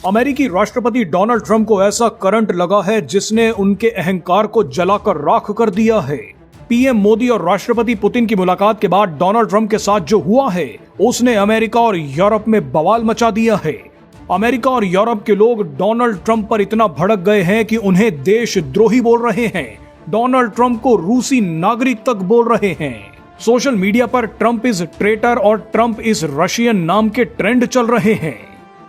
अमेरिकी राष्ट्रपति Donald Trump को ऐसा करंट लगा है जिसने उनके अहंकार को जलाकर राख कर दिया है। पीएम मोदी और राष्ट्रपति पुतिन की मुलाकात के बाद डोनाल्ड ट्रंप के साथ जो हुआ है उसने अमेरिका और यूरोप में बवाल मचा दिया है। अमेरिका और यूरोप के लोग डोनाल्ड ट्रंप पर इतना भड़क गए हैं कि उन्हें देशद्रोही बोल रहे हैं। डोनाल्ड ट्रंप को रूसी नागरिक तक बोल रहे हैं। सोशल मीडिया पर ट्रंप इज ट्रेटर और ट्रंप इज रशियन नाम के ट्रेंड चल रहे हैं।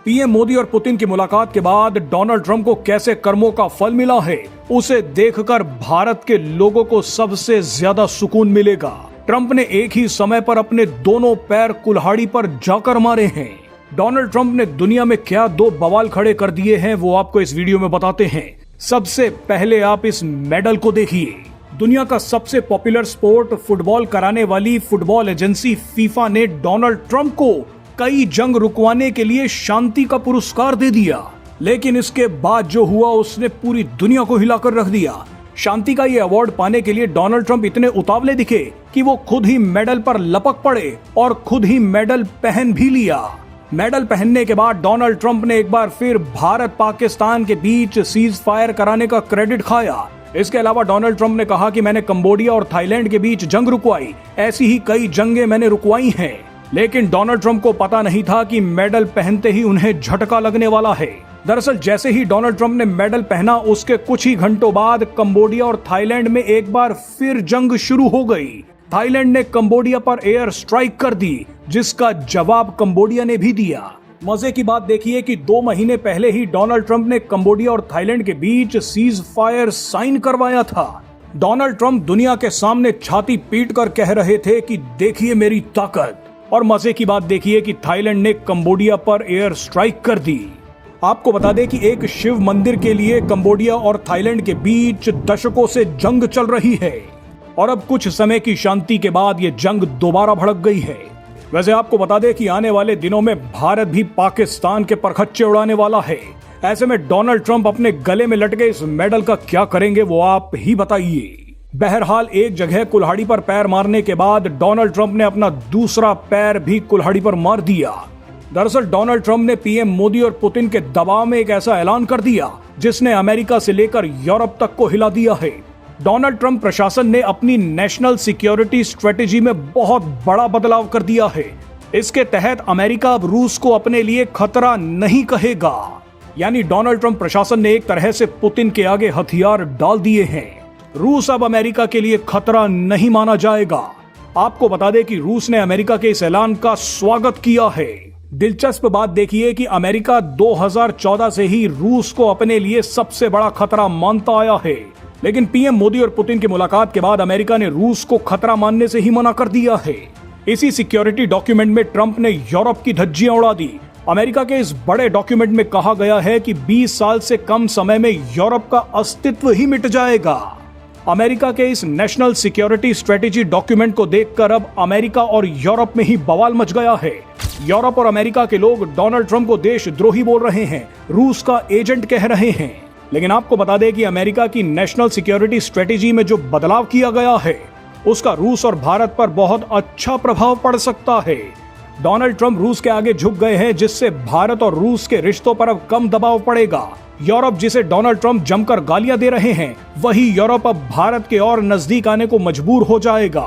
पीएम मोदी और पुतिन की मुलाकात के बाद डोनाल्ड ट्रंप को कैसे कर्मों का फल मिला है उसे देखकर भारत के लोगों को सबसे ज्यादा सुकून मिलेगा। ट्रंप ने एक ही समय पर अपने दोनों पैर कुल्हाड़ी पर जाकर मारे हैं। डोनाल्ड ट्रंप ने दुनिया में क्या दो बवाल खड़े कर दिए हैं वो आपको इस वीडियो में बताते हैं। सबसे पहले आप इस मेडल को देखिए। दुनिया का सबसे पॉपुलर स्पोर्ट फुटबॉल कराने वाली फुटबॉल एजेंसी फीफा ने डोनाल्ड ट्रंप को कई जंग रुकवाने के लिए शांति का पुरस्कार दे दिया, लेकिन इसके बाद जो हुआ उसने पूरी दुनिया को हिलाकर रख दिया। शांति का ये अवार्ड पाने के लिए डोनाल्ड ट्रंप इतने उतावले दिखे कि वो खुद ही मेडल पर लपक पड़े और खुद ही मेडल पहन भी लिया। मेडल पहनने के बाद डोनाल्ड ट्रंप ने एक बार फिर भारत पाकिस्तान के बीच सीज फायर कराने का क्रेडिट खाया। इसके अलावा डोनाल्ड ट्रंप ने कहा कि मैंने कंबोडिया और थाईलैंड के बीच जंग रुकवाई, ऐसी ही कई जंगें मैंने रुकवाई हैं। लेकिन डोनाल्ड ट्रंप को पता नहीं था कि मेडल पहनते ही उन्हें झटका लगने वाला है। दरअसल जैसे ही डोनाल्ड ट्रंप ने मेडल पहना उसके कुछ ही घंटों बाद कंबोडिया और थाईलैंड में एक बार फिर जंग शुरू हो गई। थाईलैंड ने कंबोडिया पर एयर स्ट्राइक कर दी, जिसका जवाब कंबोडिया ने भी दिया। मजे की बात देखिए कि 2 महीने पहले ही डोनाल्ड ट्रंप ने कंबोडिया और थाईलैंड के बीच सीज फायर साइन करवाया था। डोनाल्ड ट्रंप दुनिया के सामने छाती पीट कर कह रहे थे कि देखिए मेरी ताकत। और मजे की बात देखिए कि थाईलैंड ने कंबोडिया पर एयर स्ट्राइक कर दी। आपको बता दें कि एक शिव मंदिर के लिए कंबोडिया और थाईलैंड के बीच दशकों से जंग चल रही है और अब कुछ समय की शांति के बाद ये जंग दोबारा भड़क गई है। वैसे आपको बता दें कि आने वाले दिनों में भारत भी पाकिस्तान के परखच्चे उड़ाने वाला है। ऐसे में डोनाल्ड ट्रंप अपने गले में लटके इस मेडल का क्या करेंगे वो आप ही बताइए। बहरहाल एक जगह कुल्हाड़ी पर पैर मारने के बाद डोनाल्ड ट्रंप ने अपना दूसरा पैर भी कुल्हाड़ी पर मार दिया। दरअसल डोनाल्ड ट्रंप ने पीएम मोदी और पुतिन के दबाव में एक ऐसा ऐलान कर दिया जिसने अमेरिका से लेकर यूरोप तक को हिला दिया है। डोनाल्ड ट्रंप प्रशासन ने अपनी नेशनल सिक्योरिटी स्ट्रेटेजी में बहुत बड़ा बदलाव कर दिया है। इसके तहत अमेरिका अब रूस को अपने लिए खतरा नहीं कहेगा। यानी डोनाल्ड ट्रंप प्रशासन ने एक तरह से पुतिन के आगे हथियार डाल दिए हैं। रूस अब अमेरिका के लिए खतरा नहीं माना जाएगा। आपको बता दें कि रूस ने अमेरिका के इस ऐलान का स्वागत किया है। दिलचस्प बात देखिए कि अमेरिका 2014 से ही रूस को अपने लिए सबसे बड़ा खतरा मानता आया है, लेकिन पीएम मोदी और पुतिन की मुलाकात के बाद अमेरिका ने रूस को खतरा मानने से ही मना कर दिया है। इसी सिक्योरिटी डॉक्यूमेंट में ट्रंप ने यूरोप की धज्जियां उड़ा दी। अमेरिका के इस बड़े डॉक्यूमेंट में कहा गया है कि 20 साल से कम समय में यूरोप का अस्तित्व ही मिट जाएगा। अमेरिका के इस नेशनल सिक्योरिटी स्ट्रेटेजी डॉक्यूमेंट को देखकर अब अमेरिका और यूरोप में ही बवाल मच गया है। यूरोप और अमेरिका के लोग डोनाल्ड ट्रंप को देशद्रोही बोल रहे हैं, रूस का एजेंट कह रहे हैं। लेकिन आपको बता दें कि अमेरिका की नेशनल सिक्योरिटी स्ट्रेटेजी में जो बदलाव किया गया है उसका रूस और भारत पर बहुत अच्छा प्रभाव पड़ सकता है। डोनाल्ड ट्रंप रूस के आगे झुक गए हैं, जिससे भारत और रूस के रिश्तों पर अब कम दबाव पड़ेगा। यूरोप जिसे डोनाल्ड ट्रंप जमकर गालियां दे रहे हैं, वही यूरोप अब भारत के और नजदीक आने को मजबूर हो जाएगा।